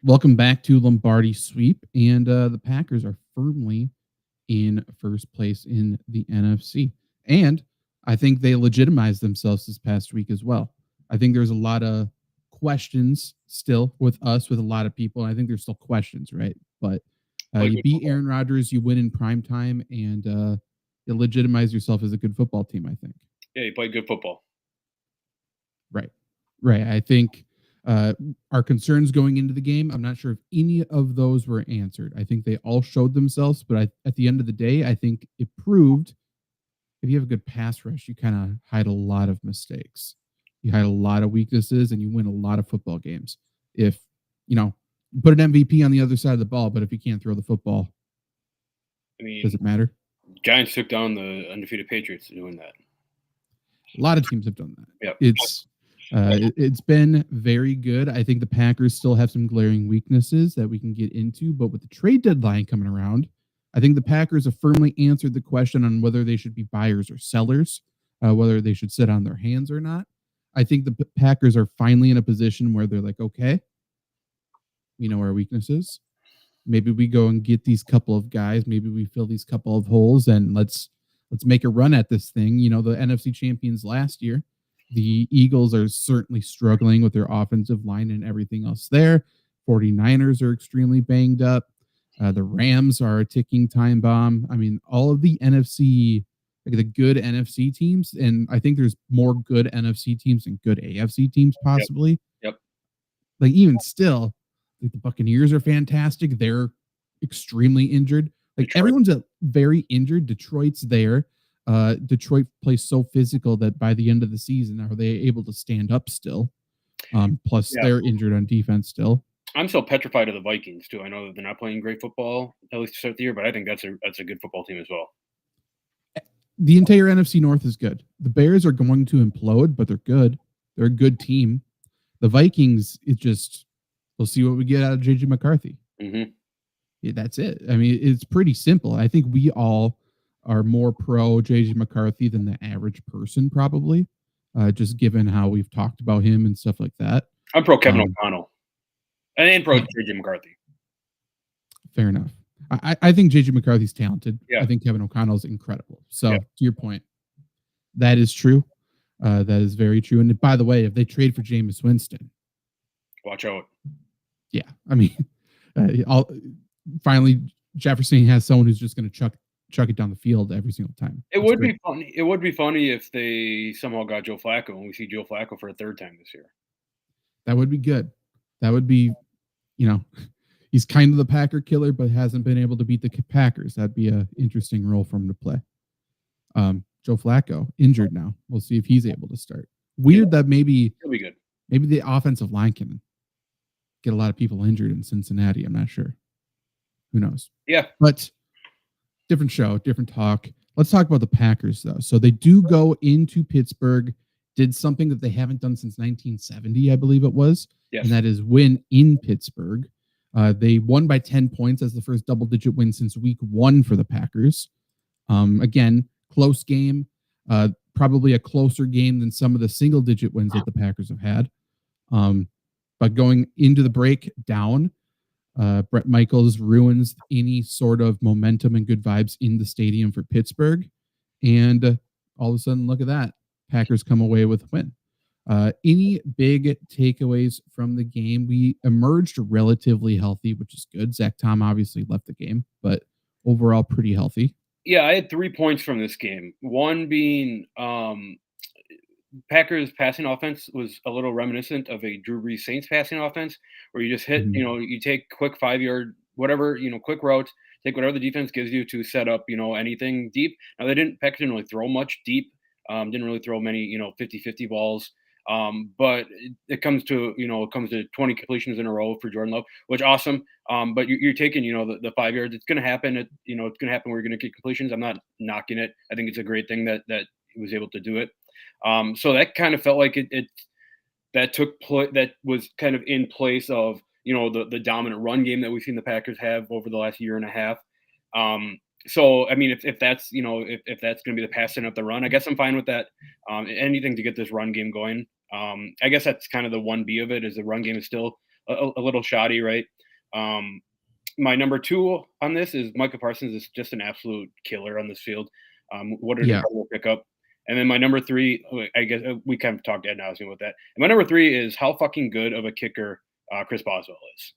Welcome back to Lombardi Sweep, and the Packers are firmly in first place in the NFC. And I think they legitimized themselves this past week as well. I think there's a lot of questions still with us, with a lot of people. I think there's still questions, right? But Play you good beat football. Aaron Rodgers, you win in prime time, and you legitimize yourself as a good football team, I think. Yeah, you played good football. Right. Right. I think our concerns going into the game, I'm not sure if any of those were answered. I think they all showed themselves, but at the end of the day, I think it proved if you have a good pass rush, you kind of hide a lot of mistakes. You hide a lot of weaknesses and you win a lot of football games. If, put an MVP on the other side of the ball, but if you can't throw the football, I mean, does it matter? Giants took down the undefeated Patriots doing that. A lot of teams have done that. Yep. It's been very good. I think the Packers still have some glaring weaknesses that we can get into, but with the trade deadline coming around, I think the Packers have firmly answered the question on whether they should be buyers or sellers, whether they should sit on their hands or not. I think the Packers are finally in a position where they're like, okay, we know our weaknesses. Maybe we go and get these couple of guys. Maybe we fill these couple of holes and let's make a run at this thing. The NFC champions last year, the Eagles are certainly struggling with their offensive line and everything else there. 49ers are extremely banged up. The Rams are a ticking time bomb. I mean, all of the NFC, like the good NFC teams, and I think there's more good NFC teams than good AFC teams possibly. Yep. Like even still, like the Buccaneers are fantastic. They're extremely injured. Like Detroit. Everyone's very injured. Detroit's there. Detroit plays so physical that by the end of the season, are they able to stand up still? Plus, they're injured on defense still. I'm so petrified of the Vikings too. I know that they're not playing great football at least to start the year, but I think that's a good football team as well. The entire NFC North is good. The Bears are going to implode, but they're good. They're a good team. The Vikings, we'll see what we get out of JJ McCarthy. Mm-hmm. Yeah, that's it. I mean, it's pretty simple. I think we all are more pro JJ McCarthy than the average person, probably, just given how we've talked about him and stuff like that. I'm pro Kevin O'Connell. And pro JJ McCarthy. Fair enough. I think JJ McCarthy's talented. Yeah. I think Kevin O'Connell's incredible. So to your point, that is true. That is very true. And by the way, if they trade for Jameis Winston, watch out. Yeah. I mean, finally, Jefferson has someone who's just going to chuck it down the field every single time. It would be funny. It would be funny if they somehow got Joe Flacco and we see Joe Flacco for a third time this year. That would be good. That would be, he's kind of the Packer killer, but hasn't been able to beat the Packers. That'd be an interesting role for him to play. Joe Flacco injured now. We'll see if he's able to start. Weird that maybe he'll be good. Maybe the offensive line can get a lot of people injured in Cincinnati. I'm not sure. Who knows? Yeah. But different show, different talk. Let's talk about the Packers, though. So they do go into Pittsburgh, did something that they haven't done since 1970, I believe it was. Yes. And that is win in Pittsburgh. They won by 10 points as the first double-digit win since week 1 for the Packers. Again, close game. Probably a closer game than some of the single-digit wins that the Packers have had. But going into the break down, Brett Michaels ruins any sort of momentum and good vibes in the stadium for Pittsburgh. And all of a sudden, look at that. Packers come away with a win. Any big takeaways from the game? We emerged relatively healthy, which is good. Zach Tom obviously left the game, but overall pretty healthy. Yeah, I had 3 points from this game. One being Packers passing offense was a little reminiscent of a Drew Brees Saints passing offense where you just hit, you take quick 5-yard, whatever, quick routes, take whatever the defense gives you to set up, anything deep. Now Packers didn't really throw much deep, didn't really throw many, 50-50 balls. But it comes to 20 completions in a row for Jordan Love, which awesome. But you're taking, the 5 yards. It's going to happen. It's going to happen where you're going to get completions. I'm not knocking it. I think it's a great thing that he was able to do it. So that kind of felt like that was kind of in place of, the dominant run game that we've seen the Packers have over the last year and a half. So, I mean, if that's, if that's going to be the passing up the run, I guess I'm fine with that. Anything to get this run game going. I guess that's kind of the 1B of it is the run game is still a little shoddy, right? My number 2 on this is Micah Parsons is just an absolute killer on this field. What an Yeah. incredible pickup. And then my number 3, I guess we kind of talked ad nauseam with that. And my number 3 is how fucking good of a kicker Chris Boswell is.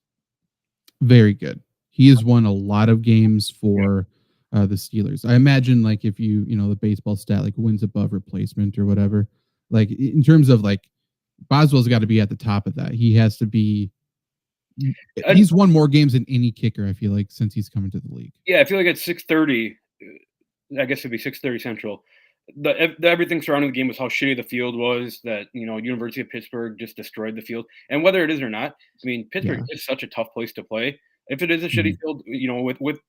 Very good. He has won a lot of games for the Steelers. I imagine, like, if the baseball stat, like wins above replacement or whatever, like in terms of like Boswell's got to be at the top of that. He has to be. He's won more games than any kicker, I feel like, since he's come into the league. Yeah, I feel like at 6:30, I guess it'd be 6:30 Central. Everything surrounding the game was how shitty the field was. That University of Pittsburgh just destroyed the field. And whether it is or not, I mean, Pittsburgh Yeah. is such a tough place to play. If it is a shitty Mhm. field, with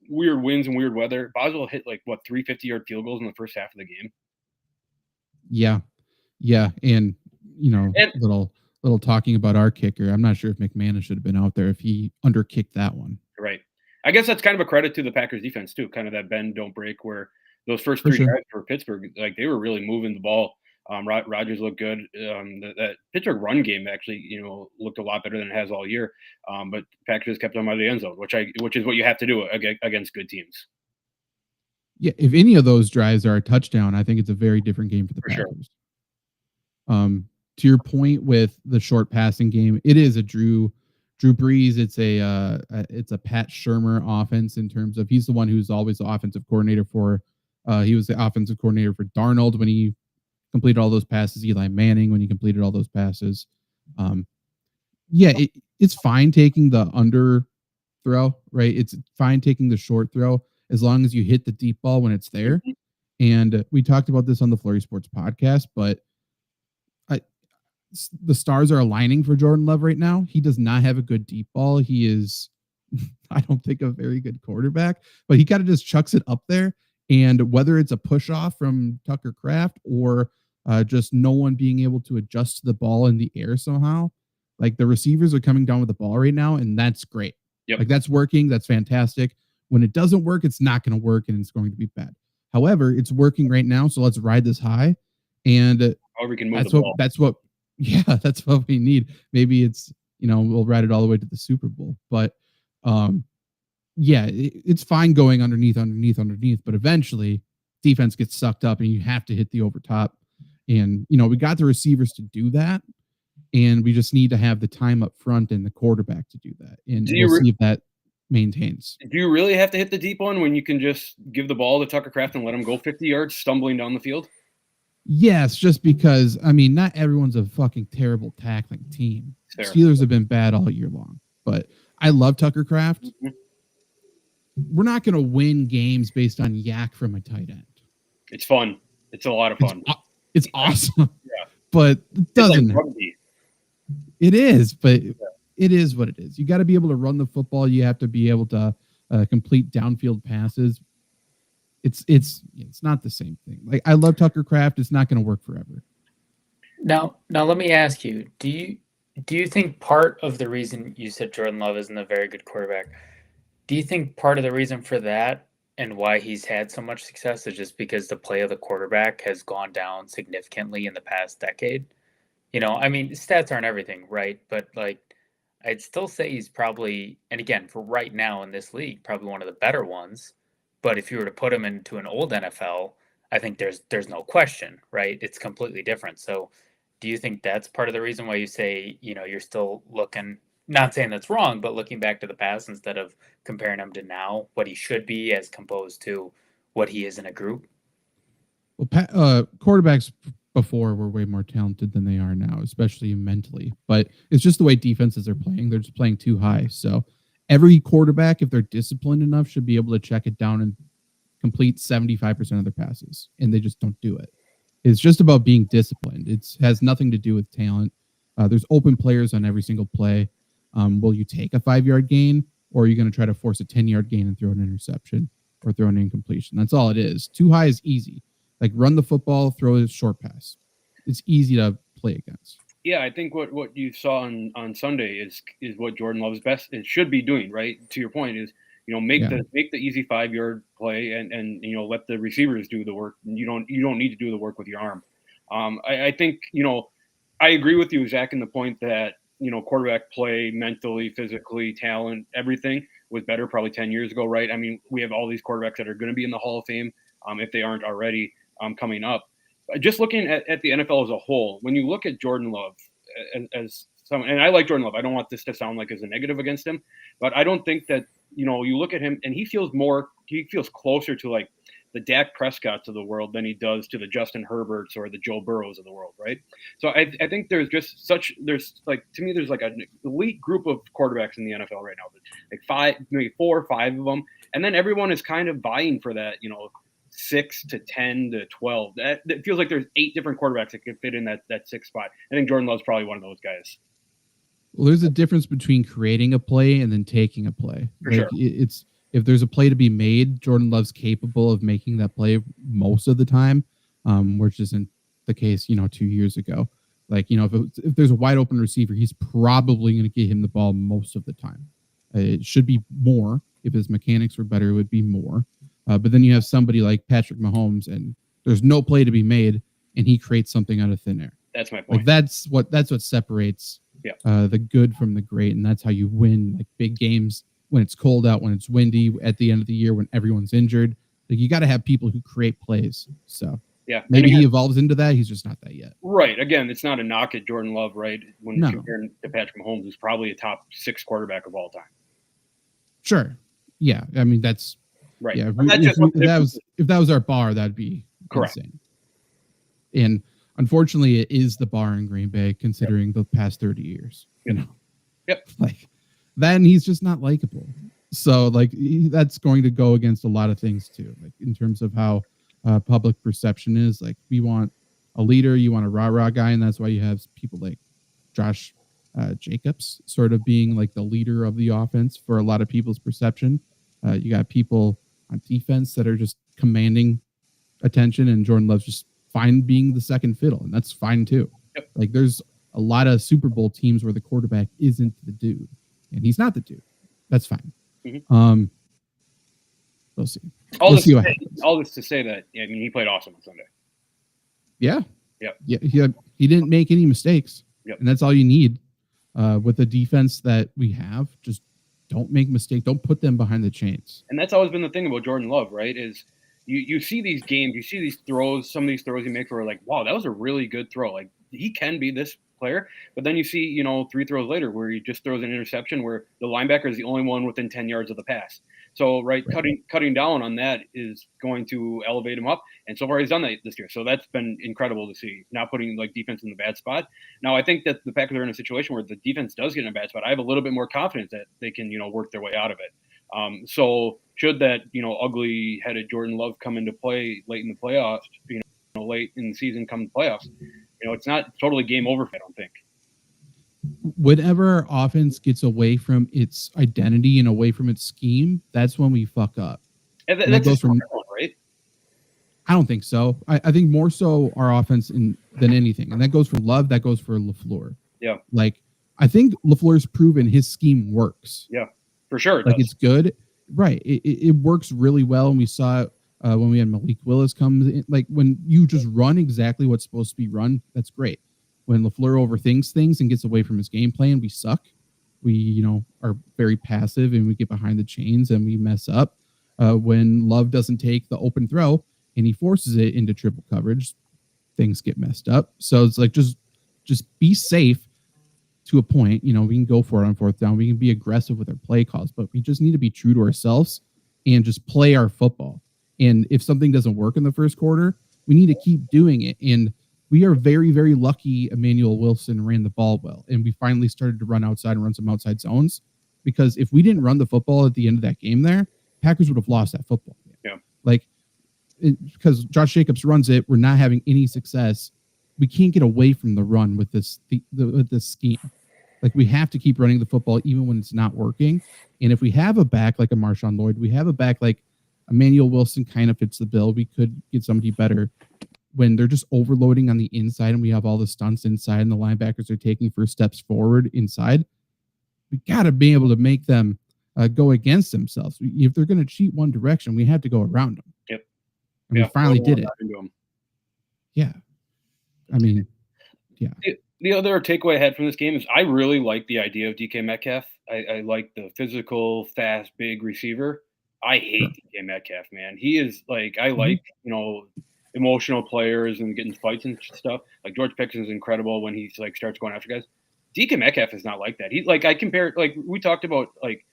weird winds and weird weather, Boswell hit like what 3 50-yard field goals in the first half of the game. Yeah, yeah, and And little talking about our kicker. I'm not sure if McManus should have been out there if he underkicked that one. right, I guess that's kind of a credit to the Packers defense too. Kind of that bend don't break where those first For 3 sure. drives for Pittsburgh, like they were really moving the ball. Rodgers looked good. That Pittsburgh run game actually, looked a lot better than it has all year. But Packers kept them out of the end zone, which is what you have to do against good teams. Yeah, if any of those drives are a touchdown, I think it's a very different game for the For sure. Packers. To your point with the short passing game, it is a Drew Brees. It's a Pat Shurmur offense in terms of he's the one who's always the offensive coordinator for. He was the offensive coordinator for Darnold when he completed all those passes. Eli Manning when he completed all those passes. Yeah, it's fine taking the under throw, right? It's fine taking the short throw as long as you hit the deep ball when it's there. Mhm. And we talked about this on the Flurry Sports podcast, but the stars are aligning for Jordan Love right now. He does not have a good deep ball. He is, I don't think, a very good quarterback, but he kind of just chucks it up there. And whether it's a push off from Tucker Kraft or just no one being able to adjust to the ball in the air somehow, like the receivers are coming down with the ball right now, and that's great. Yep. Like that's working. That's fantastic. When it doesn't work, it's not going to work and it's going to be bad. However, it's working right now, so let's ride this high. And However, we can move the ball. Yeah, that's what we need. Maybe it's, we'll ride it all the way to the Super Bowl. But yeah, it's fine going underneath, but eventually defense gets sucked up and you have to hit the overtop. And, we got the receivers to do that. And we just need to have the time up front and the quarterback to do that. And we'll see if that maintains. Do you really have to hit the deep one when you can just give the ball to Tucker Kraft and let him go 50 yards stumbling down the field? Yes, just because, not everyone's a fucking terrible tackling team. Fair. Steelers have been bad all year long, but I love Tucker Kraft. Mm-hmm. We're not going to win games based on yak from a tight end. It's fun. It's a lot of fun. It's awesome. Yeah. But it doesn't. Like it is, but it is what it is. You got to be able to run the football. You have to be able to complete downfield passes. It's not the same thing. Like I love Tucker Kraft. It's not going to work forever. Now let me ask you, do you think part of the reason you said Jordan Love isn't a very good quarterback, do you think part of the reason for that and why he's had so much success is just because the play of the quarterback has gone down significantly in the past decade? Stats aren't everything, right? But like I'd still say he's probably, and again, for right now in this league, probably one of the better ones. But if you were to put him into an old NFL, I think there's no question, right? It's completely different. So do you think that's part of the reason why you say, you're still looking, not saying that's wrong, but looking back to the past instead of comparing him to now, what he should be as opposed to what he is in a group? Well, quarterbacks before were way more talented than they are now, especially mentally. But it's just the way defenses are playing. They're just playing too high. So every quarterback, if they're disciplined enough, should be able to check it down and complete 75% of their passes. And they just don't do it. It's just about being disciplined. It has nothing to do with talent. There's open players on every single play. Will you take a 5-yard gain, or are you going to try to force a 10-yard gain and throw an interception or throw an incompletion? That's all it is. Too high is easy. Like run the football, throw a short pass. It's easy to play against. Yeah, I think what you saw on Sunday is what Jordan Love's best it should be doing, right? To your point is, make the easy 5-yard play and let the receivers do the work. You don't need to do the work with your arm. I think, I agree with you, Zach, in the point that quarterback play mentally, physically, talent, everything was better probably 10 years ago, right? I mean, we have all these quarterbacks that are going to be in the Hall of Fame if they aren't already coming up. Just looking at the NFL as a whole, when you look at Jordan Love as someone, and I like Jordan Love, I don't want this to sound like as a negative against him, but I don't think that, you look at him and he feels closer to like the Dak Prescotts of the world than he does to the Justin Herberts or the Joe Burrows of the world, right? So I think there's like an elite group of quarterbacks in the NFL right now, like maybe 4 or 5 of them, and then everyone is kind of vying for that, 6 to 10 to 12. That feels like there's 8 different quarterbacks that can fit in that 6th spot. I think Jordan Love's probably one of those guys. Well, there's a difference between creating a play and then taking a play. For sure. It's if there's a play to be made, Jordan Love's capable of making that play most of the time, which isn't the case, 2 years ago. Like, if there's a wide open receiver, he's probably going to get him the ball most of the time. It should be more. If his mechanics were better, it would be more. But then you have somebody like Patrick Mahomes, and there's no play to be made, and he creates something out of thin air. That's my point. Like that's what separates the good from the great, and that's how you win like big games when it's cold out, when it's windy, at the end of the year when everyone's injured. Like you got to have people who create plays. So maybe he evolves into that. He's just not that yet. Right. Again, it's not a knock at Jordan Love, right? When comparing to Patrick Mahomes, who's probably a top 6 quarterback of all time. Sure. Yeah. I mean, that's right. Yeah. If that was our bar, that'd be correct. Insane. And unfortunately, it is the bar in Green Bay, considering the past 30 years. Yep. Like, then he's just not likable. So, like, that's going to go against a lot of things too. Like in terms of how public perception is. Like, we want a leader, you want a rah-rah guy, and that's why you have people like Josh Jacobs sort of being like the leader of the offense for a lot of people's perception. You got people on defense that are just commanding attention, and Jordan Love's just fine being the second fiddle, and that's fine too. Yep. Like there's a lot of Super Bowl teams where the quarterback isn't the dude, and he's not the dude. That's fine. Mm-hmm. We'll see. All this to say that he played awesome on Sunday. Yeah. Yeah. He didn't make any mistakes. Yep. And that's all you need with the defense that we have. Just don't make mistakes. Don't put them behind the chains. And that's always been the thing about Jordan Love, right? Is you see these games, you see these throws, some of these throws he makes where like, wow, that was a really good throw. Like he can be this player. But then you see, 3 throws later where he just throws an interception where the linebacker is the only one within 10 yards of the pass. So, right. Cutting down on that is going to elevate him up. And so far he's done that this year. So that's been incredible to see, not putting like defense in the bad spot. Now, I think that the Packers are in a situation where the defense does get in a bad spot. I have a little bit more confidence that they can, work their way out of it. So should that, ugly-headed Jordan Love come into play late in the playoffs, late in the season come the playoffs, it's not totally game over, I don't think. Whenever our offense gets away from its identity and away from its scheme, that's when we fuck up. And that goes from everyone, right? I don't think so. I think more so our offense than anything. And that goes for Love, that goes for LaFleur. Yeah. Like, I think LaFleur's proven his scheme works. Yeah, for sure. It's good. Right. It works really well. And we saw it when we had Malik Willis come in. Like, when you just run exactly what's supposed to be run, that's great. When LaFleur overthinks things and gets away from his game plan, we suck. We, are very passive and we get behind the chains and we mess up. When Love doesn't take the open throw and he forces it into triple coverage, things get messed up. So it's like, just be safe to a point. We can go for it on 4th down. We can be aggressive with our play calls, but we just need to be true to ourselves and just play our football. And if something doesn't work in the first quarter, we need to keep doing it. And we are very, very lucky Emmanuel Wilson ran the ball well, and we finally started to run outside and run some outside zones, because if we didn't run the football at the end of that game there, Packers would have lost that football game. Yeah. Because Josh Jacobs runs it, we're not having any success. We can't get away from the run with this scheme. Like, we have to keep running the football even when it's not working. And if we have a back like a Marshawn Lloyd, we have a back like Emmanuel Wilson kind of fits the bill. We could get somebody better. When they're just overloading on the inside and we have all the stunts inside and the linebackers are taking first steps forward inside, we got to be able to make them go against themselves. If they're going to cheat one direction, we have to go around them. Yep. And we finally did it. Yeah. I mean, yeah. The other takeaway I had from this game is I really like the idea of DK Metcalf. I like the physical, fast, big receiver. I hate DK Metcalf, man. He is like I like emotional players and getting fights and stuff. Like George Pickens is incredible when he's like starts going after guys. DK Metcalf is not like that. He's like I compare like we talked about like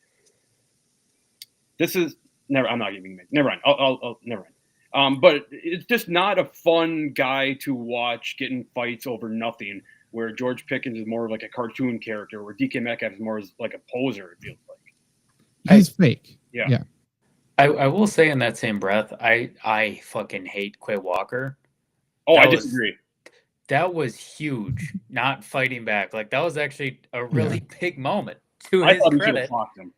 this is never. I'm not giving it. Never mind. I'll never mind. But it's just not a fun guy to watch getting fights over nothing. Where George Pickens is more of like a cartoon character, where DK Metcalf is more like a poser. It feels like he's fake. Yeah. I will say in that same breath, I fucking hate Quay Walker. Oh, I disagree. That was huge. Not fighting back. Like that was actually a really big moment. To his credit. Him.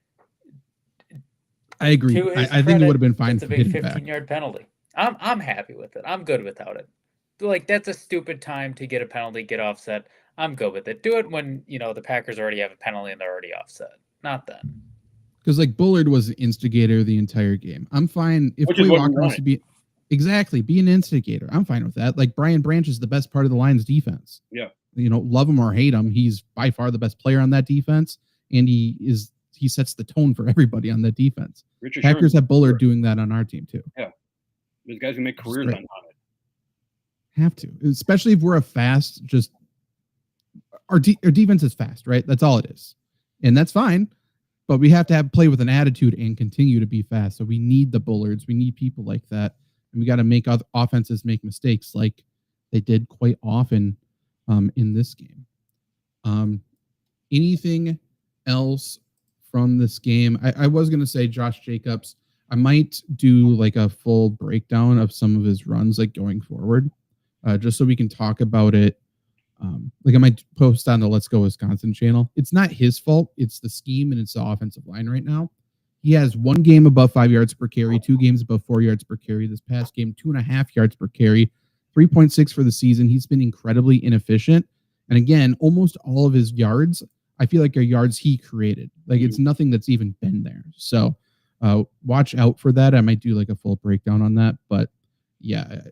I agree. I think it would have been fine. It's a big 15-yard penalty. I'm happy with it. I'm good without it. Like that's a stupid time to get a penalty, get offset. I'm good with it. Do it when the Packers already have a penalty and they're already offset. Not then. Because like Bullard was the instigator the entire game. I'm fine if Quay Walker wants to be be an instigator. I'm fine with that. Like Brian Branch is the best part of the Lions defense. Yeah. Love him or hate him, he's by far the best player on that defense, and he sets the tone for everybody on that defense. Richard Packers have Bullard doing that on our team too. Yeah. Those guys who make careers on it. Have to, especially if we're a fast, just our defense is fast, right? That's all it is. And that's fine, but we have to play with an attitude and continue to be fast. So we need the Bullards. We need people like that. And we got to make other offenses make mistakes like they did quite often in this game. Anything else from this game? I was going to say Josh Jacobs. I might do like a full breakdown of some of his runs like going forward. Just so we can talk about it. Like I might post on the Let's Go Wisconsin channel. It's not his fault. It's the scheme and it's the offensive line right now. He has 1 game above 5 yards per carry, 2 games above 4 yards per carry. This past game, 2.5 yards per carry, 3.6 for the season. He's been incredibly inefficient. And again, almost all of his yards, I feel like are yards he created. Like it's nothing that's even been there. So watch out for that. I might do like a full breakdown on that. But yeah,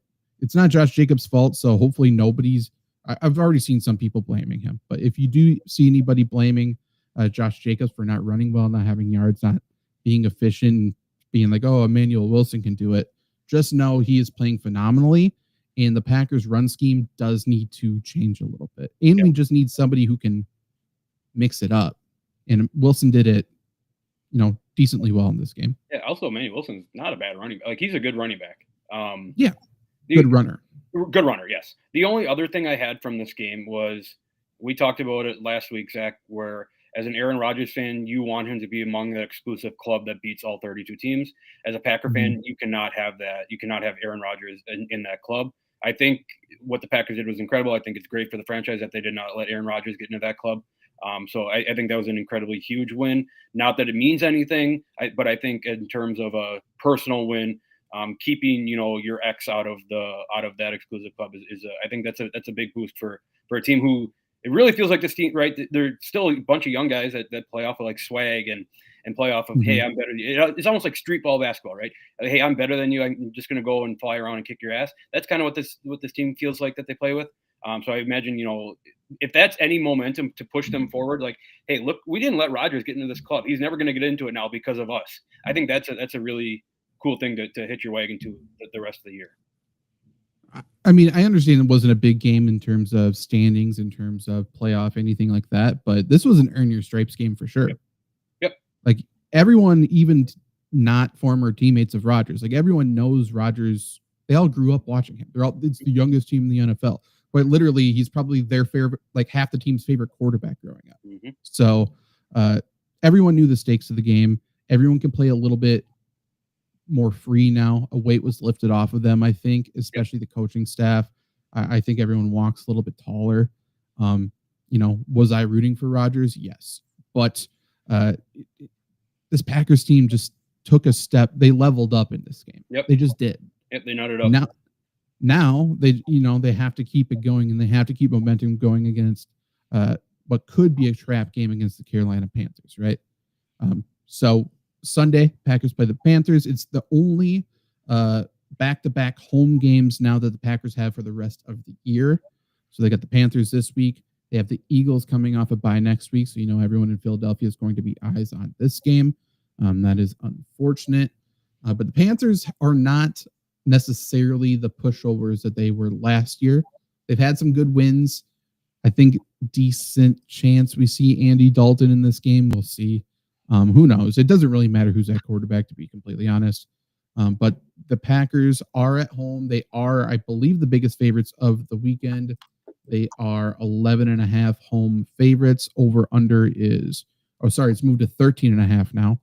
it's not Josh Jacobs' fault, so hopefully I've already seen some people blaming him. But if you do see anybody blaming Josh Jacobs for not running well, not having yards, not being efficient, and being like, oh, Emmanuel Wilson can do it, just know he is playing phenomenally, and the Packers' run scheme does need to change a little bit. And we just need somebody who can mix it up. And Wilson did it, decently well in this game. Yeah, also Emmanuel Wilson's not a bad running back. Like he's a good running back. Good runner. Good runner, yes. The only other thing I had from this game was we talked about it last week, Zach, where as an Aaron Rodgers fan, you want him to be among the exclusive club that beats all 32 teams. As a Packer fan, you cannot have that. You cannot have Aaron Rodgers in that club. I think what the Packers did was incredible. I think it's great for the franchise that they did not let Aaron Rodgers get into that club. So I think that was an incredibly huge win. Not that it means anything, but I think in terms of a personal win, keeping your ex out of that exclusive club is I think that's a big boost for a team who it really feels like this team, right? They're still a bunch of young guys that play off of like swag and play off of hey, I'm better than you. It's almost like street ball basketball, right? Hey, I'm better than you. I'm just gonna go and fly around and kick your ass. That's kind of what this team feels like that they play with. So I imagine if that's any momentum to push them forward, like hey, look, we didn't let Rodgers get into this club. He's never gonna get into it now because of us. I think that's a really cool thing to hit your wagon to the rest of the year. I mean, I understand it wasn't a big game in terms of standings, in terms of playoff, anything like that, but this was an earn your stripes game for sure. Yep. Like everyone, even not former teammates of Rodgers, like everyone knows Rodgers. They all grew up watching him. It's the youngest team in the NFL. But literally, he's probably their favorite, like half the team's favorite quarterback growing up. So everyone knew the stakes of the game. Everyone can play a little bit more free now. A weight was lifted off of them, I think, especially the coaching staff. I think everyone walks a little bit taller. Was I rooting for Rodgers? Yes. But this Packers team just took a step. They leveled up in this game. Yep. They just did. Yep, they nutted up. Now they have to keep it going, and they have to keep momentum going against what could be a trap game against the Carolina Panthers, right? So Sunday, Packers play the Panthers. It's the only back-to-back home games now that the Packers have for the rest of the year. So they got the Panthers this week. They They have the Eagles coming off a bye next week, so everyone in Philadelphia is going to be eyes on this game. That is unfortunate. But the Panthers are not necessarily the pushovers that they were last year. They've had some good wins. I think decent chance we see Andy Dalton in this game. We'll see. Who knows? It doesn't really matter who's at quarterback, to be completely honest. But the Packers are at home. They are, I believe, the biggest favorites of the weekend. They are 11.5 home favorites. Over under is, it's moved to 13.5 now.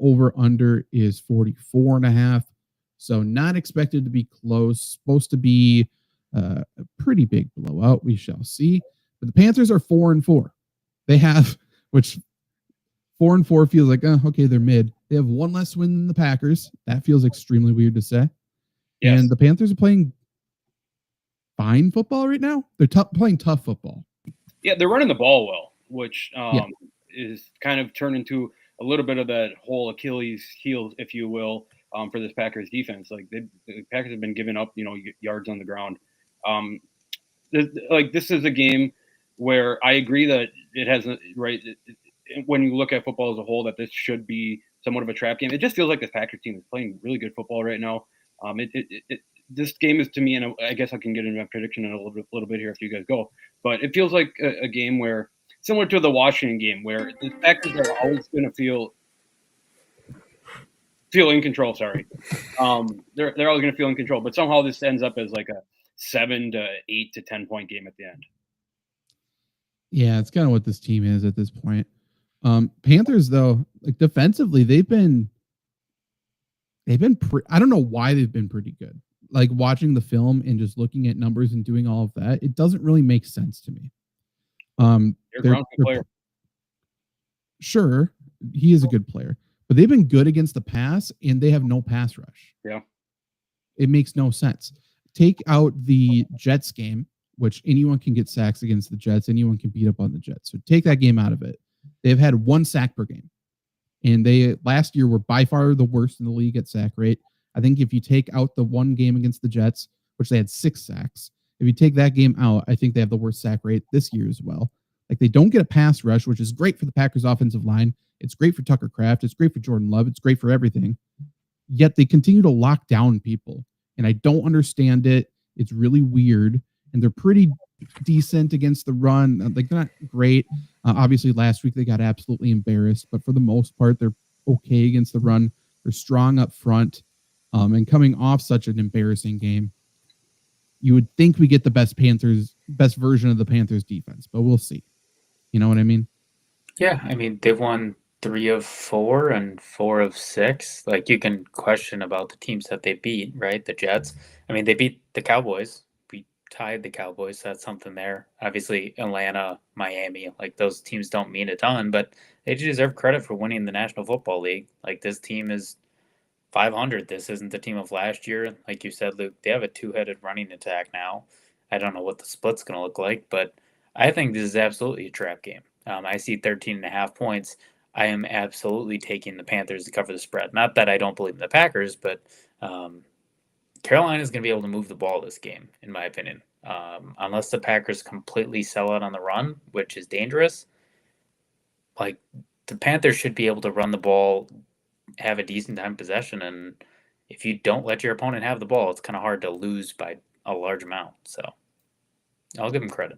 Over under is 44.5. So not expected to be close. Supposed to be a pretty big blowout. We shall see. But the Panthers are 4-4. They have, which 4-4 feels like, okay, they're mid. They have one less win than the Packers. That feels extremely weird to say. Yes. And the Panthers are playing fine football right now. They're playing tough football. Yeah, they're running the ball well, which is kind of turned into a little bit of that whole Achilles heel, if you will, for this Packers defense. Like the Packers have been giving up, yards on the ground. This is a game where I agree that it hasn't when you look at football as a whole, that this should be somewhat of a trap game. It just feels like this Packers team is playing really good football right now. This game is, to me, and I guess I can get into my prediction in a little bit here if you guys go, but it feels like a game where, similar to the Washington game, where the Packers are always going to feel in control. Sorry, they're always going to feel in control, but somehow this ends up as like a 7 to 8 to 10 point game at the end. Yeah, it's kind of what this team is at this point. Panthers, though, like defensively, they've been I don't know why they've been pretty good. Like watching the film and just looking at numbers and doing all of that, it doesn't really make sense to me. They're player. Sure, he is a good player, but they've been good against the pass, and they have no pass rush. Yeah, it makes no sense. Take out the Jets game, which anyone can get sacks against the Jets. Anyone can beat up on the Jets. So take that game out of it. They've had 1 sack per game. And they last year were by far the worst in the league at sack rate. I think if you take out the one game against the Jets, which they had 6 sacks, if you take that game out, I think they have the worst sack rate this year as well. Like they don't get a pass rush, which is great for the Packers offensive line. It's great for Tucker Kraft. It's great for Jordan Love. It's great for everything. Yet they continue to lock down people. And I don't understand it. It's really weird. And they're pretty decent against the run. Like they're not great. Obviously, last week they got absolutely embarrassed, but for the most part, they're okay against the run. They're strong up front, and coming off such an embarrassing game, you would think we get the best version of the Panthers defense, but we'll see. You know what I mean? Yeah, I mean they've won 3 of 4 and 4 of 6. Like you can question about the teams that they beat, right? The Jets. I mean they beat the Cowboys. Tied the Cowboys, so that's something there. Obviously, Atlanta, Miami, like those teams don't mean a ton, but they deserve credit for winning the National Football League. Like this team is 500. This isn't the team of last year. Like you said, Luke, they have a 2-headed running attack now. I don't know what the split's going to look like, but I think this is absolutely a trap game. I see 13.5 points. I am absolutely taking the Panthers to cover the spread. Not that I don't believe in the Packers, but Carolina is going to be able to move the ball this game, in my opinion. Unless the Packers completely sell out on the run, which is dangerous, like the Panthers should be able to run the ball, have a decent time possession, and if you don't let your opponent have the ball, it's kind of hard to lose by a large amount. So I'll give them credit.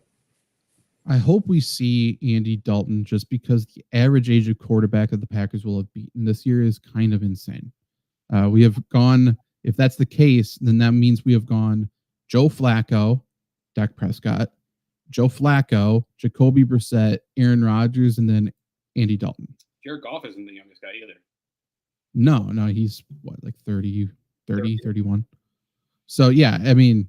I hope we see Andy Dalton, just because the average age of quarterback that the Packers will have beaten this year is kind of insane. We have gone, if that's the case, then that means we have gone Joe Flacco, Dak Prescott, Joe Flacco, Jacoby Brissett, Aaron Rodgers, and then Andy Dalton. Jared Goff isn't the youngest guy either. No, he's like 30, 31. So, yeah, I mean,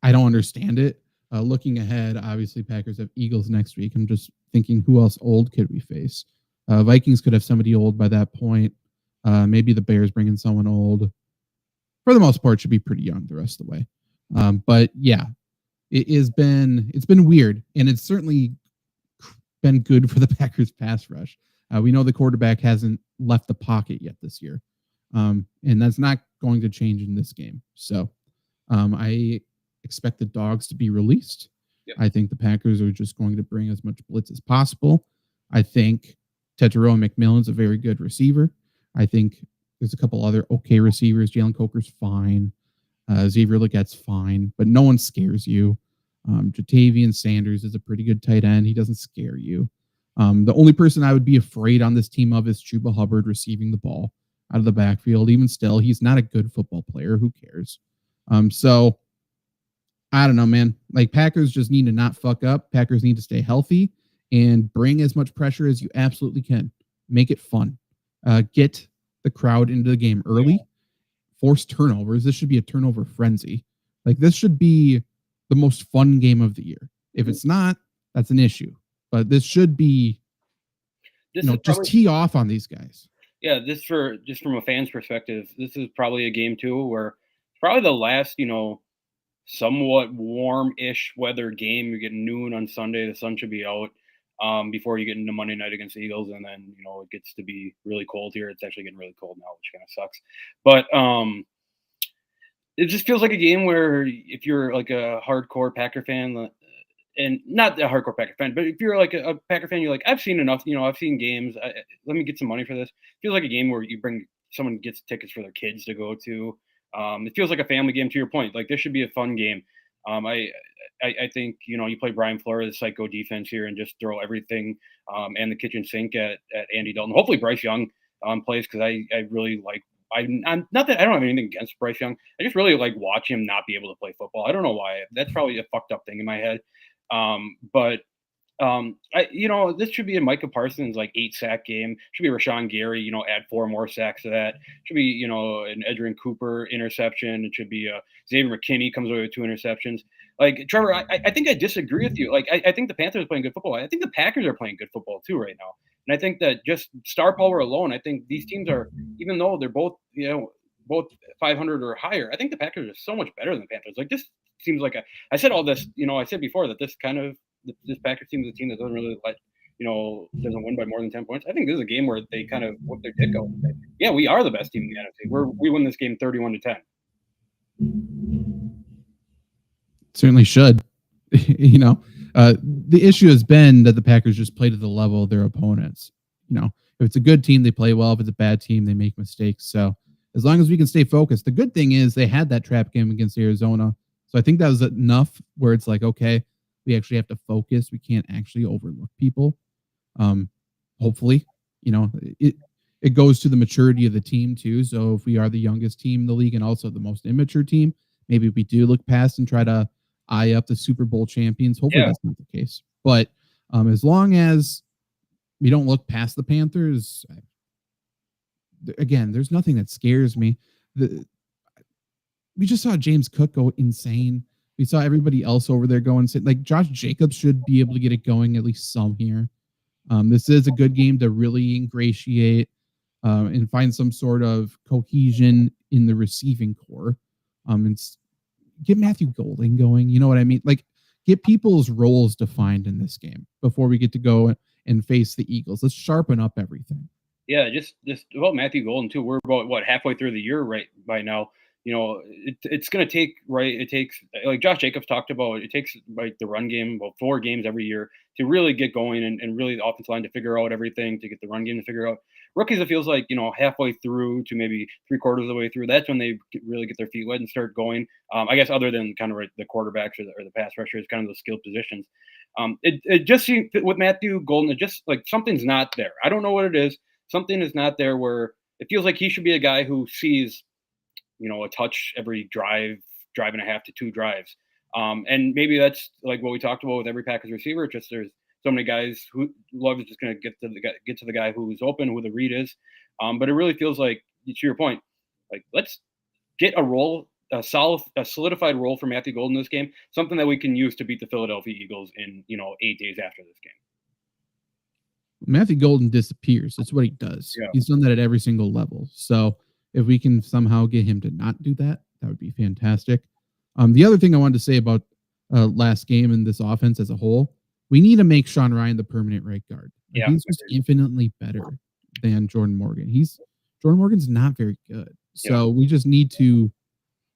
I don't understand it. Looking ahead, obviously, Packers have Eagles next week. I'm just thinking, who else old could we face? Vikings could have somebody old by that point. Maybe the Bears bringing someone old. For the most part, should be pretty young the rest of the way. But yeah, it's been weird, and it's certainly been good for the Packers pass rush. We know the quarterback hasn't left the pocket yet this year, and that's not going to change in this game. So I expect the dogs to be released. Yep. I think the Packers are just going to bring as much blitz as possible. I think Tetero McMillan's a very good receiver. I think there's a couple other okay receivers. Jalen Coker's fine. Xavier Leggette's fine, but no one scares you. Jatavian Sanders is a pretty good tight end. He doesn't scare you. The only person I would be afraid on this team of is Chuba Hubbard receiving the ball out of the backfield. Even still, he's not a good football player. Who cares? So I don't know, man. Like, Packers just need to not fuck up. Packers need to stay healthy and bring as much pressure as you absolutely can. Make it fun. Get the crowd into the game early. Force turnovers. This should be a turnover frenzy. Like, this should be the most fun game of the year. If it's not, that's an issue. But this should be, just tee off on these guys. Yeah, just from a fan's perspective, this is probably a game too where probably the last, somewhat warm-ish weather game. You get noon on Sunday. The sun should be out before you get into Monday night against the Eagles, and then it gets to be really cold here. It's actually getting really cold now, which kind of sucks. But it just feels like a game where if you're like a hardcore Packer fan, and not a hardcore Packer fan, but if you're like a Packer fan, you're like, I've seen enough. I've seen games. Let me get some money for this. It feels like a game where someone gets tickets for their kids to go to. It feels like a family game. To your point, like, this should be a fun game. I think you play Brian Flores, psycho defense here, and just throw everything and the kitchen sink at Andy Dalton. Hopefully Bryce Young plays, because I really like. I'm not that I don't have anything against Bryce Young. I just really like watching him not be able to play football. I don't know why. That's probably a fucked up thing in my head. This should be a Micah Parsons 8-sack game. Should be Rashawn Gary, add 4 more sacks to that. Should be, an Edgerrin Cooper interception. It should be Xavier McKinney comes away with 2 interceptions. Like, Trevor, I think I disagree with you. Like, I think the Panthers are playing good football. I think the Packers are playing good football too right now. And I think that just star power alone, I think these teams are, even though they're both 500 or higher, I think the Packers are so much better than the Panthers. Like, this seems like I said all this, I said before that this Packers team is a team that doesn't really doesn't win by more than 10 points. I think this is a game where they kind of whip their dick out and say, yeah, we are the best team in the NFC. We win this game 31-10. Certainly should. The issue has been that the Packers just play to the level of their opponents. If it's a good team, they play well. If it's a bad team, they make mistakes. So as long as we can stay focused, the good thing is they had that trap game against Arizona. So I think that was enough where it's like, okay, we actually have to focus. We can't actually overlook people. Hopefully, it goes to the maturity of the team too. So if we are the youngest team in the league and also the most immature team, maybe we do look past and try to eye up the Super Bowl champions. Hopefully that's not the case. But as long as we don't look past the Panthers, again, there's nothing that scares me. We just saw James Cook go insane. We saw everybody else over there go insane. Like, Josh Jacobs should be able to get it going at least some here. This is a good game to really ingratiate and find some sort of cohesion in the receiving core. And get Matthew Golden going. You know what I mean? Like, get people's roles defined in this game before we get to go and face the Eagles. Let's sharpen up everything. Yeah, just about Matthew Golden too. We're about halfway through the year right by now. It's going to take, right? It takes, like Josh Jacobs talked about, it takes the run game about 4 games every year to really get going and really the offensive line to figure out everything, to get the run game to figure out. Rookies, it feels like, halfway through to maybe 3/4 of the way through, that's when they really get their feet wet and start going. I guess other than kind of the quarterbacks or the pass rushers, kind of the skilled positions. It just seems with Matthew Golden, it just like something's not there. I don't know what it is. Something is not there where it feels like he should be a guy who sees a touch every drive and a half to 2 drives. And maybe that's like what we talked about with every Packers receiver. Just there's so many guys who Love is just going to get to the guy who's open, who the read is. But it really feels like, to your point, like, let's get a solidified role for Matthew Golden in this game, something that we can use to beat the Philadelphia Eagles in 8 days after this game. Matthew Golden disappears. That's what he does. Yeah. He's done that at every single level. So if we can somehow get him to not do that, that would be fantastic. The other thing I wanted to say about last game and this offense as a whole, we need to make Sean Ryan the permanent right guard. Yeah, he's just infinitely better than Jordan Morgan. Jordan Morgan's not very good. So we just need to,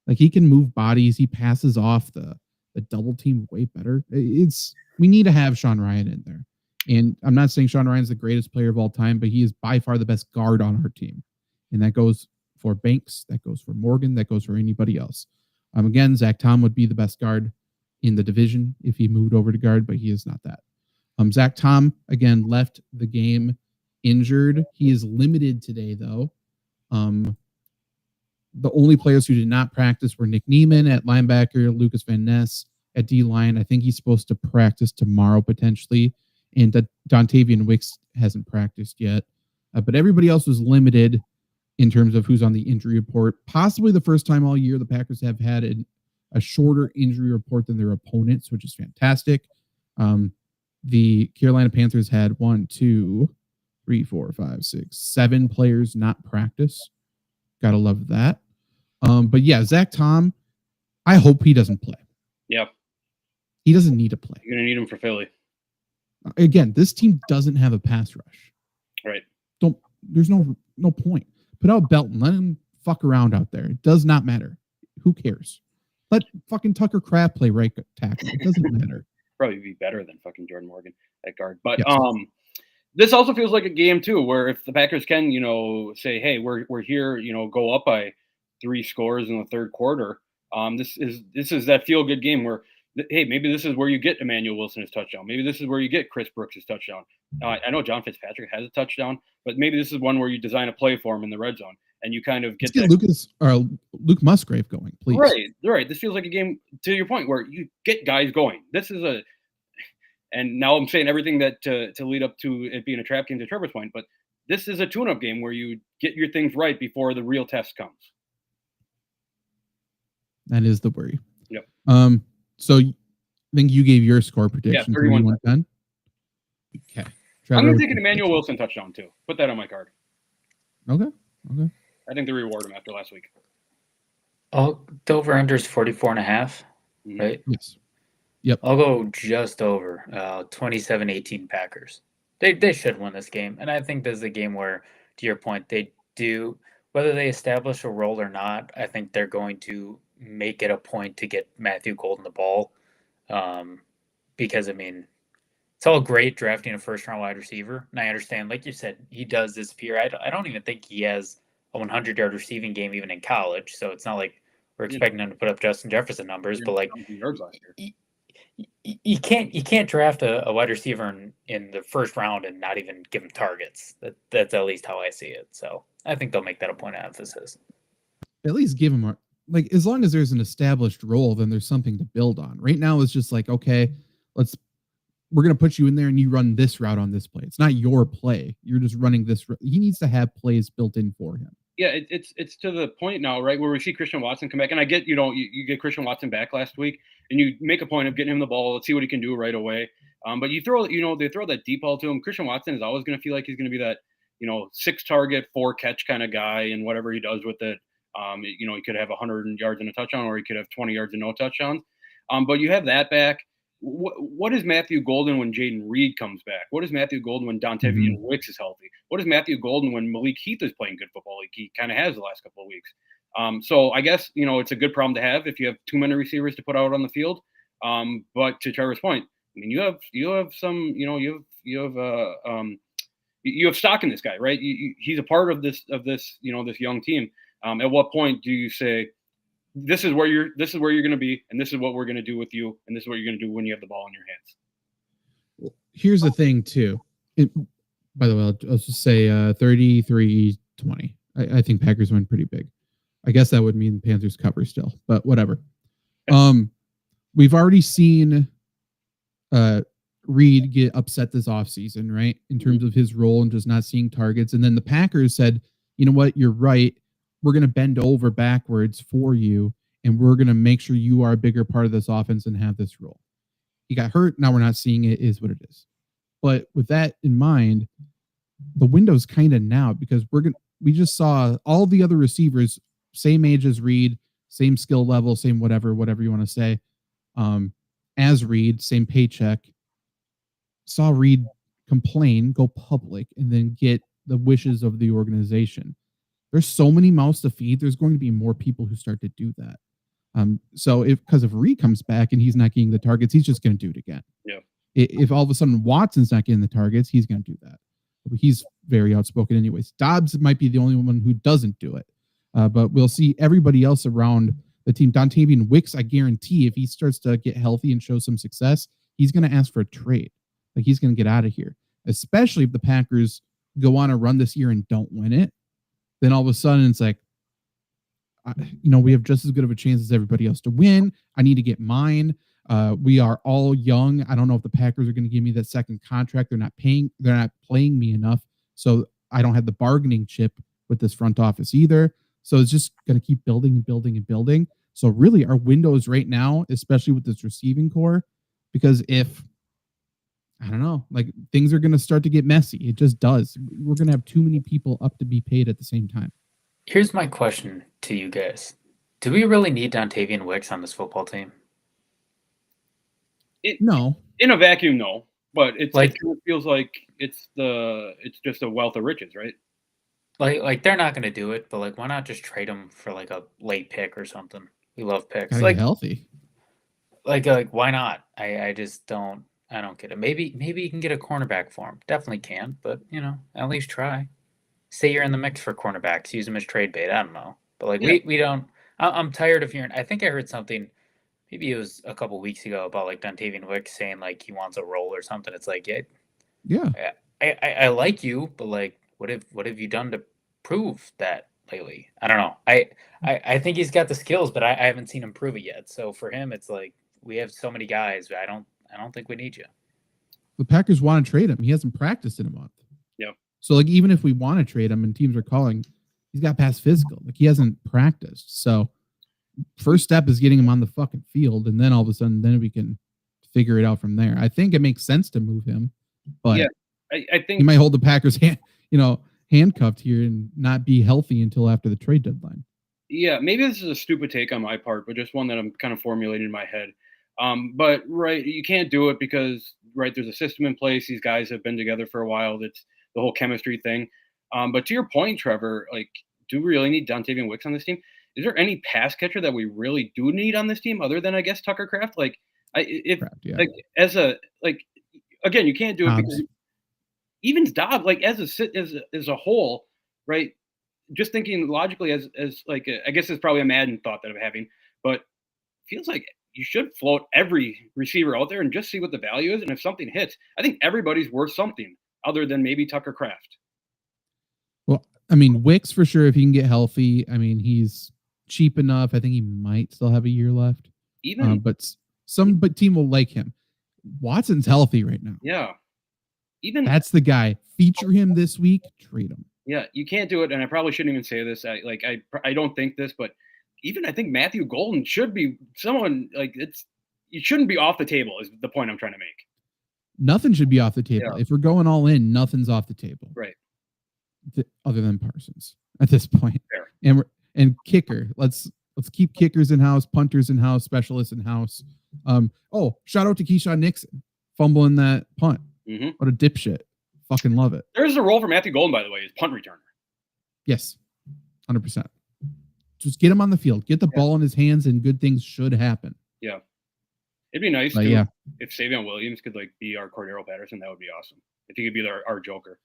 like, he can move bodies. He passes off the the double team way better. We need to have Sean Ryan in there. And I'm not saying Sean Ryan's the greatest player of all time, but he is by far the best guard on our team. And that goes for Banks, that goes for Morgan, that goes for anybody else. Again, Zach Tom would be the best guard in the division if he moved over to guard, but he is not that. Zach Tom, again, left the game injured. He is limited today, though. The only players who did not practice were Nick Neiman at linebacker, Lucas Van Ness at D-line. I think he's supposed to practice tomorrow, potentially. And Dontavian Wicks hasn't practiced yet. But everybody else was limited in terms of who's on the injury report. Possibly the first time all year the Packers have had a shorter injury report than their opponents, which is fantastic. The Carolina Panthers had 7 players not practice. Gotta love that. But yeah, Zach Tom, I hope he doesn't play. Yep. He doesn't need to play. You're going to need him for Philly. Again, this team doesn't have a pass rush. Right. There's no point. Put out Belton. Let him fuck around out there. It does not matter. Who cares? Let fucking Tucker Kraft play right tackle. It doesn't matter. Probably be better than fucking Jordan Morgan at guard. But yes. This also feels like a game too, where if the Packers can, say, hey, we're here, go up by 3 scores in the third quarter. This is that feel good game where, hey, maybe this is where you get Emmanuel Wilson his touchdown. Maybe this is where you get Chris Brooks' touchdown. I know John Fitzpatrick has a touchdown, but maybe this is one where you design a play for him in the red zone and you kind of get Luke Musgrave going, please. Right. This feels like a game, to your point, where you get guys going. And now I'm saying everything that to lead up to it being a trap game, to Trevor's point, but this is a tune-up game where you get your things right before the real test comes. That is the worry. Yep. So I think you gave your score prediction. Yeah, 31-10. Okay. Trevor, I'm going to take an Emmanuel Wilson touchdown too. Put that on my card. Okay. I think they reward him after last week. Oh, the over-under's 44.5, right? Yes. Yep. I'll go just over 27-18 Packers. They should win this game. And I think this is a game where, to your point, they do, whether they establish a role or not, I think they're going to make it a point to get Matthew Golden the ball. Because, it's all great drafting a first-round wide receiver. And I understand, like you said, he does disappear. I don't even think he has a 100-yard receiving game even in college. So it's not like we're expecting him to put up Justin Jefferson numbers. But, like, yards last year. You can't draft a wide receiver in the first round and not even give him targets. That's at least how I see it. So I think they'll make that a point of emphasis. At least give him as long as there's an established role, then there's something to build on. Right now it's just like, okay, we're going to put you in there and you run this route on this play. It's not your play. You're just running this. He needs to have plays built in for him. Yeah, it's to the point now, right, where we see Christian Watson come back. And I get, you get Christian Watson back last week and you make a point of getting him the ball. Let's see what he can do right away. But they throw that deep ball to him. Christian Watson is always going to feel like he's going to be that, 6 target, 4 catch kind of guy. And whatever he does with it, he could have 100 yards and a touchdown, or he could have 20 yards and no touchdowns. But you have that back. What is Matthew Golden when Jaden Reed comes back? What is Matthew Golden when Dontavian Wicks is healthy? What is Matthew Golden when Malik Heath is playing good football like he kind of has the last couple of weeks? So I guess, it's a good problem to have if you have too many receivers to put out on the field. But to Trevor's point, you have some, you have stock in this guy, right? He's a part of this, this young team. At what point do you say, this is where you're going to be, and this is what we're going to do with you, and this is what you're going to do when you have the ball in your hands? Well, here's the thing too. By the way, I'll just say 33-20. I think Packers win pretty big. I guess that would mean Panthers cover still, but whatever. We've already seen Reed get upset this offseason, right? In terms of his role and just not seeing targets. And then the Packers said, you know what, you're right. We're going to bend over backwards for you, and we're going to make sure you are a bigger part of this offense and have this role. He got hurt. Now we're not seeing it, is what it is. But with that in mind, the window's kind of now, because we just saw all the other receivers, same age as Reed, same skill level, same whatever you want to say, as Reed, same paycheck. Saw Reed complain, go public, and then get the wishes of the organization. There's so many mouths to feed. There's going to be more people who start to do that. So because if Reed comes back and he's not getting the targets, he's just going to do it again. Yeah. If all of a sudden Watson's not getting the targets, he's going to do that. He's very outspoken anyways. Dobbs might be the only one who doesn't do it. But we'll see everybody else around the team. Dontavian Wicks, I guarantee if he starts to get healthy and show some success, he's going to ask for a trade. Like he's going to get out of here, especially if the Packers go on a run this year and don't win it. Then all of a sudden it's like, we have just as good of a chance as everybody else to win. I need to get mine. We are all young. I don't know if the Packers are going to give me that second contract. They're not paying me enough. So I don't have the bargaining chip with this front office either. So it's just going to keep building and building and building. So really our windows right now, especially with this receiving core, because if, I don't know, like things are going to start to get messy. It just does. We're going to have too many people up to be paid at the same time. Here's my question to you guys. Do we really need Dontavian Wicks on this football team? No. In a vacuum, no. But it feels like it's just a wealth of riches, right? Like they're not going to do it, but like why not just trade him for like a late pick or something? We love picks. Gotta get healthy. Like why not? I just don't get it. Maybe you can get a cornerback for him. Definitely can't, but at least try. Say you're in the mix for cornerbacks, use them as trade bait. I don't know, but like we don't. I'm tired of hearing. I think I heard something. Maybe it was a couple weeks ago about like Dontavian Wicks saying like he wants a role or something. It's like I like you, but like what have you done to prove that lately? I don't know. I think he's got the skills, but I haven't seen him prove it yet. So for him, it's like we have so many guys. I don't think we need you. The Packers want to trade him. He hasn't practiced in a month. Yeah. So like even if we want to trade him and teams are calling, he's got past physical. Like he hasn't practiced. So first step is getting him on the fucking field, and then all of a sudden, then we can figure it out from there. I think it makes sense to move him, but I think he might hold the Packers handcuffed here and not be healthy until after the trade deadline. Yeah, maybe this is a stupid take on my part, but just one that I'm kind of formulating in my head. But you can't do it because there's a system in place. These guys have been together for a while. That's the whole chemistry thing. But to your point, Trevor, like, do we really need Dontavian Wicks on this team? Is there any pass catcher that we really do need on this team other than, I guess, Tucker Kraft? Like, again, you can't do it because even Dobbs, like as a whole, right? Just thinking logically as like I guess it's probably a Madden thought that I'm having, but feels like you should float every receiver out there and just see what the value is, and if something hits, I think everybody's worth something other than maybe Tucker Kraft. Well, I mean, Wicks for sure if he can get healthy. I mean, he's cheap enough. I think he might still have a year left. But some team will like him. Watson's healthy right now. Yeah. That's the guy. Feature him this week. Trade him. Yeah, you can't do it, and I probably shouldn't even say this. I don't think this, but even I think Matthew Golden should be someone like you shouldn't be off the table. Is the point I'm trying to make. Nothing should be off the table. Yeah. If we're going all in, nothing's off the table. Right. Other than Parsons at this point. Fair. And kicker. Let's keep kickers in house, punters in house, specialists in house. Shout out to Keyshawn Nixon fumbling that punt. Mm-hmm. What a dipshit. Fucking love it. There's a role for Matthew Golden, by the way, is punt returner. Yes. 100%. Just get him on the field. Get the ball in his hands and good things should happen. Yeah. It'd be nice if Savion Williams could be our Cordero Patterson. That would be awesome. If he could be our Joker.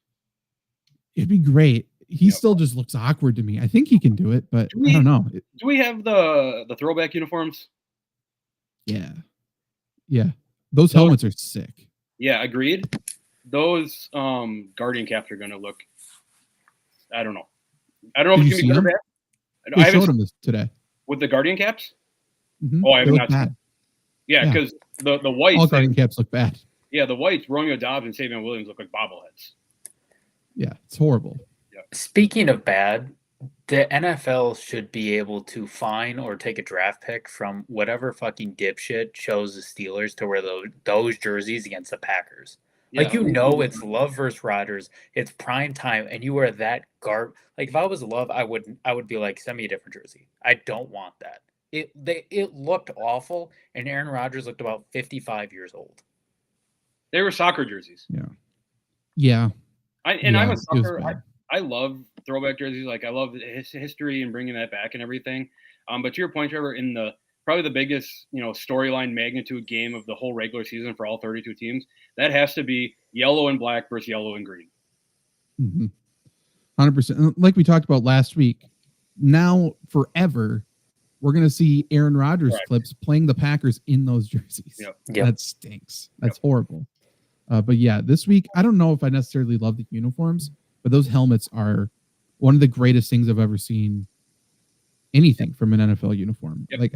It'd be great. He still just looks awkward to me. I think he can do it, but I don't know. Do we have the throwback uniforms? Yeah. Those helmets are sick. Yeah, agreed. Those Guardian caps are going to look. I don't know. I don't know if it's going to be good or bad. I showed him this today with the Guardian caps. Mm-hmm. Oh, I have not seen. Yeah, because the whites. All Guardian caps look bad. Yeah, the whites, Romeo Dobbs and Savion Williams look like bobbleheads. Yeah, it's horrible. Yeah. Speaking of bad, the NFL should be able to fine or take a draft pick from whatever fucking dipshit chose the Steelers to wear those jerseys against the Packers. Yeah. It's Love versus Rodgers. It's prime time, and you wear that garb. Like if I was Love, I would be like, send me a different jersey. I don't want that. It looked awful, and Aaron Rodgers looked about 55 years old. They were soccer jerseys. Yeah. I'm a sucker. I love throwback jerseys. Like I love the history and bringing that back and everything. But to your point, Trevor, in the probably the biggest, storyline magnitude game of the whole regular season for all 32 teams. That has to be yellow and black versus yellow and green. 100%. Like we talked about last week, now forever, we're going to see Aaron Rodgers clips playing the Packers in those jerseys. Yep. That stinks. That's horrible. But yeah, this week, I don't know if I necessarily love the uniforms, but those helmets are one of the greatest things I've ever seen anything from an NFL uniform. Like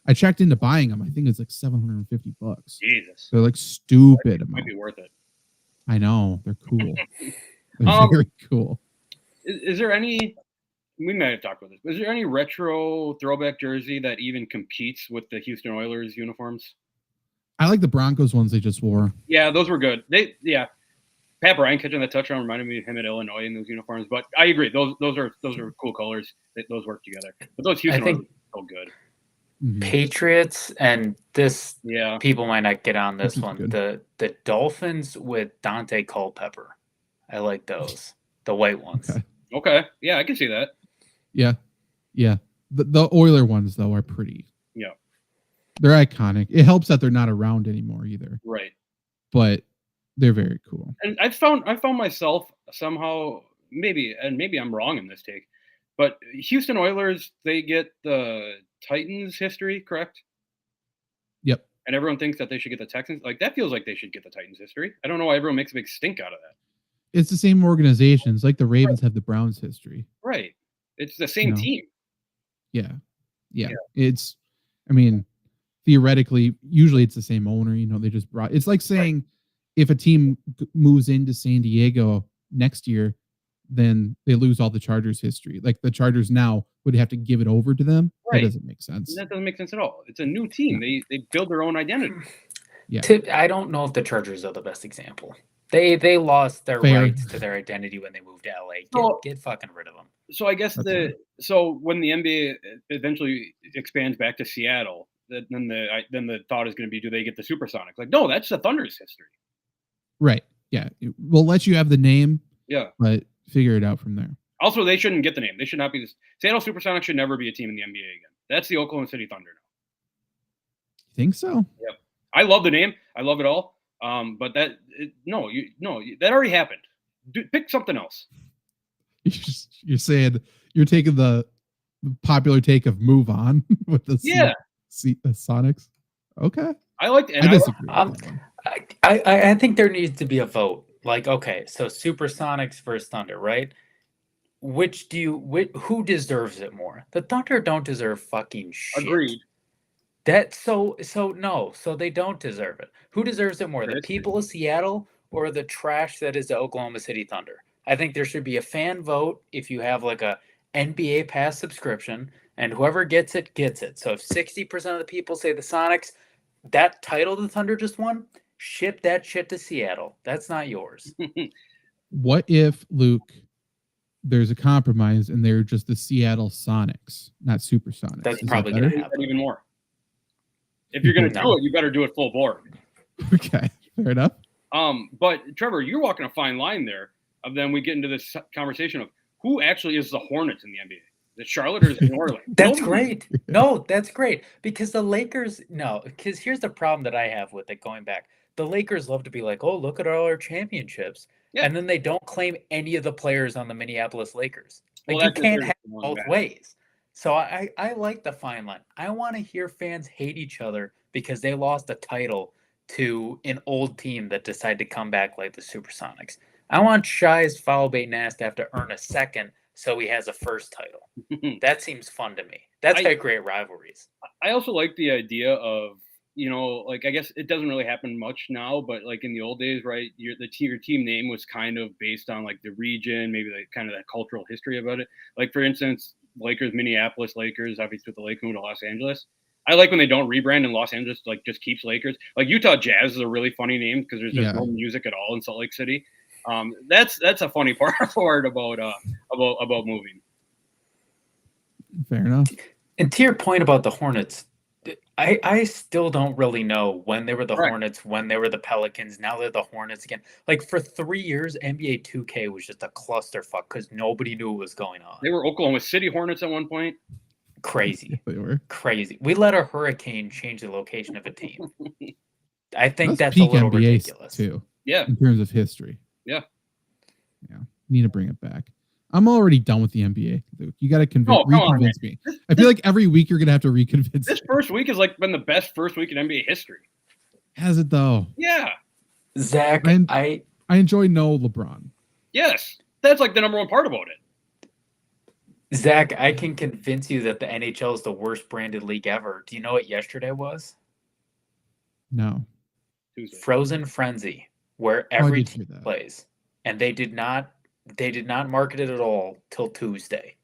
I checked into buying them. I think it's like $750. Jesus. They're like stupid amount. Might be worth it. I know. They're cool. They're very cool. Is there any, we might have talked about this, but is there any retro throwback jersey that even competes with the Houston Oilers uniforms? I like the Broncos ones they just wore. Yeah, those were good. Pat Bryant catching that touchdown reminded me of him at Illinois in those uniforms. But I agree, those are cool colors. Those work together. But those Houston Oilers are so good. Patriots and this. Yeah, people might not get on this one. Good. The Dolphins with Dante Culpepper. I like those. The white ones. Okay. Yeah, I can see that. Yeah. The Oiler ones though are pretty. Yeah. They're iconic. It helps that they're not around anymore either. Right. But they're very cool. And I found myself somehow, maybe I'm wrong in this take, but Houston Oilers, they get the Titans history, correct? Yep. And everyone thinks that they should get the Texans. Like, that feels like they should get the Titans history. I don't know why everyone makes a big stink out of that. It's the same organizations. Like the Ravens have the Browns history. Right. It's the same team. Yeah. It's, I mean, theoretically, usually it's the same owner. They just brought. It's like saying if a team moves into San Diego next year, then they lose all the Chargers history. Like the Chargers now would have to give it over to them. Right. That doesn't make sense. That doesn't make sense at all. It's a new team. No. They build their own identity. Yeah. I don't know if the Chargers are the best example. They lost their rights to their identity when they moved to LA. Get fucking rid of them. So I guess so when the NBA eventually expands back to Seattle, then the thought is going to be, do they get the Supersonics? Like, no, that's the Thunder's history. Right. Yeah. We'll let you have the name. Yeah. But figure it out from there. Also, they shouldn't get the name. They should not be this. Seattle Supersonics should never be a team in the NBA again. That's the Oklahoma City Thunder now. Think so? Yep. I love the name. I love it all. But that already happened. Pick something else. You're saying you're taking the popular take of move on with the Sonics. Okay. I like it. I disagree. I think there needs to be a vote. Like, okay, so Supersonics versus Thunder, right? Who deserves it more? The Thunder don't deserve fucking shit. Agreed. So they don't deserve it. Who deserves it more? The people of Seattle or the trash that is the Oklahoma City Thunder? I think there should be a fan vote if you have like a NBA Pass subscription, and whoever gets it, gets it. So if 60% of the people say the Sonics, that title the Thunder just won, ship that shit to Seattle. That's not yours. What if, Luke, there's a compromise and they're just the Seattle Sonics, not Supersonics? That's probably going to happen. Even more. If you're going to do it, you better do it full bore. Okay, fair enough. But Trevor, you're walking a fine line there. Then we get into this conversation of who actually is the Hornets in the NBA. The Charlotte or New Orleans? That's great. No, that's great. Because the Lakers, because here's the problem that I have with it going back. The Lakers love to be like, oh, look at all our championships. Yeah. And then they don't claim any of the players on the Minneapolis Lakers. Like, you can't have it both ways. So I like the fine line. I want to hear fans hate each other because they lost a title to an old team that decided to come back like the Supersonics. I want Shai's foul bait Nast to have to earn a second so he has a first title. That seems fun to me. That's how great rivalries. I also like the idea of, like, I guess it doesn't really happen much now, but like in the old days, right, your team name was kind of based on like the region, maybe like kind of that cultural history about it. Like, for instance, Lakers, Minneapolis Lakers, obviously with the Lake moved to Los Angeles. I like when they don't rebrand and Los Angeles like just keeps Lakers. Like Utah Jazz is a really funny name because there's just no music at all in Salt Lake City. That's a funny part about moving. Fair enough. And to your point about the Hornets, I still don't really know when they were the Hornets, when they were the Pelicans. Now they're the Hornets again. Like for 3 years, NBA 2K was just a clusterfuck because nobody knew what was going on. They were Oklahoma City Hornets at one point. Crazy. They were. Crazy. We let a hurricane change the location of a team. I think that's a peak little NBA ridiculous. too. Yeah. In terms of history. Yeah. Yeah. Need to bring it back. I'm already done with the NBA, Luke. You got to reconvince me. I feel like every week you're going to have to reconvince This me. first week has like been the best first week in NBA history. Has it though? Yeah. Zach, I enjoy no LeBron. Yes. That's like the number one part about it. Zach, I can convince you that the NHL is the worst branded league ever. Do you know what yesterday was? No. Tuesday. Frozen Frenzy, where every team plays. And they did not market it at all till Tuesday.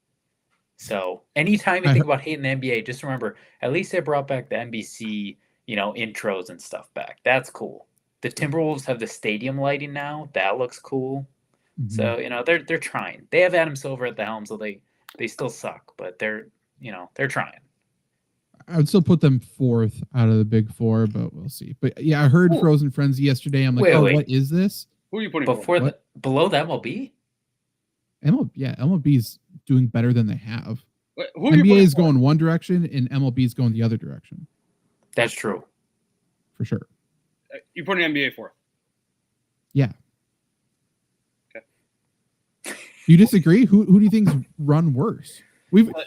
So anytime you think about hating the NBA, just remember, at least they brought back the NBC, intros and stuff back. That's cool. The Timberwolves have the stadium lighting now. That looks cool. Mm-hmm. So, they're trying. They have Adam Silver at the helm, so they still suck, but they're trying. I would still put them fourth out of the big four, but we'll see. But yeah, I heard Frozen Frenzy yesterday. I'm like, what is this? Who are you putting below the MLB? MLB's doing better than they have. Who NBA is going one direction and MLB is going the other direction. That's true. For sure. You're putting NBA fourth? Yeah. Okay. You disagree? Who do you think's run worse?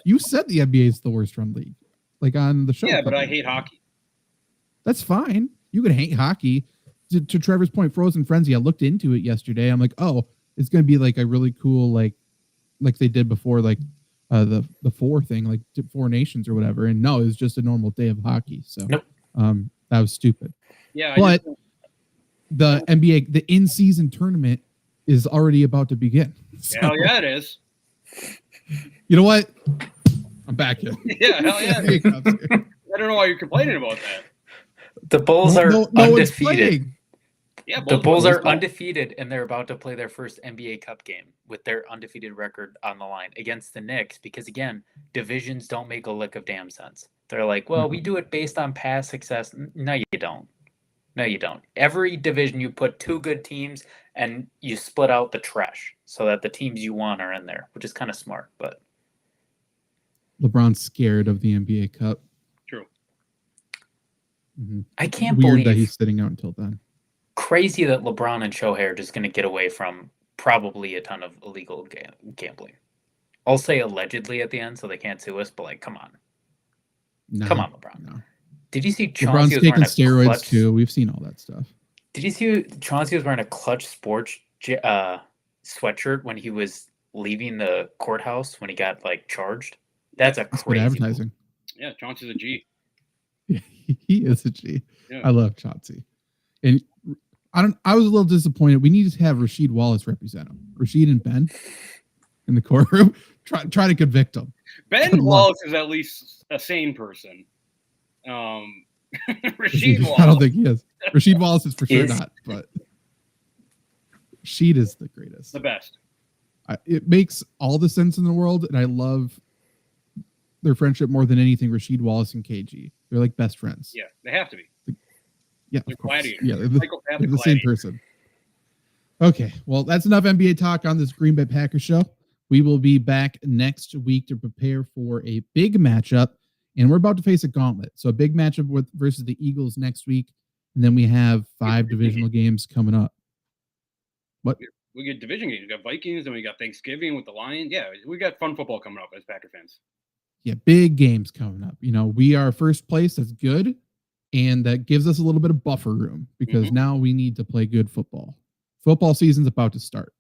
You said the NBA is the worst run league, like on the show. Yeah, but I hate hockey. That's fine. You can hate hockey. To Trevor's point, Frozen Frenzy, I looked into it yesterday. I'm like, oh, it's going to be like a really cool, like they did before, like the four thing, like Four Nations or whatever. And no, it was just a normal day of hockey. So that was stupid. Yeah. But the NBA, the in-season tournament is already about to begin. So, hell yeah, it is. You know what? I'm back here. Yeah, hell yeah. I don't know why you're complaining about that. The Bulls are undefeated. Yeah, the Bulls are undefeated, and they're about to play their first NBA Cup game with their undefeated record on the line against the Knicks. Because again, divisions don't make a lick of damn sense. They're like, well, we do it based on past success. No, you don't. No, you don't. Every division, you put two good teams, and you split out the trash so that the teams you want are in there, which is kind of smart. But LeBron's scared of the NBA Cup. True. Mm-hmm. I can't believe believe that he's sitting out until then. Crazy that LeBron and Shohei are just going to get away from probably a ton of illegal gambling. I'll say allegedly at the end so they can't sue us, but like, come on. No, come on, LeBron. No. Did you see Chauncey LeBron's taking steroids too? We've seen all that stuff. Did you see Chauncey was wearing a Clutch Sports sweatshirt when he was leaving the courthouse when he got like charged? That's good crazy advertising. Move. Yeah, Chauncey's a G. Yeah, he is a G. Yeah. I love Chauncey. And I was a little disappointed. We need to have Rasheed Wallace represent him. Rasheed and Ben in the courtroom. Try to convict him. Ben Wallace is at least a sane person. Rasheed Wallace. I don't think he is. Rasheed Wallace is for sure not, but Rasheed is the greatest. The best. It makes all the sense in the world, and I love their friendship more than anything. Rasheed Wallace and KG. They're like best friends. Yeah, they have to be. Yeah, they're of course. gladiators. Yeah, they're the same person. Okay, well, that's enough NBA talk on this Green Bay Packers show. We will be back next week to prepare for a big matchup, and we're about to face a gauntlet. So a big matchup versus the Eagles next week, and then we have 5 divisional games coming up. What? We get division games. We got Vikings, and we got Thanksgiving with the Lions. Yeah, we got fun football coming up as Packer fans. Yeah, big games coming up. We are first place. That's good. And that gives us a little bit of buffer room because now we need to play good football. Football season's about to start.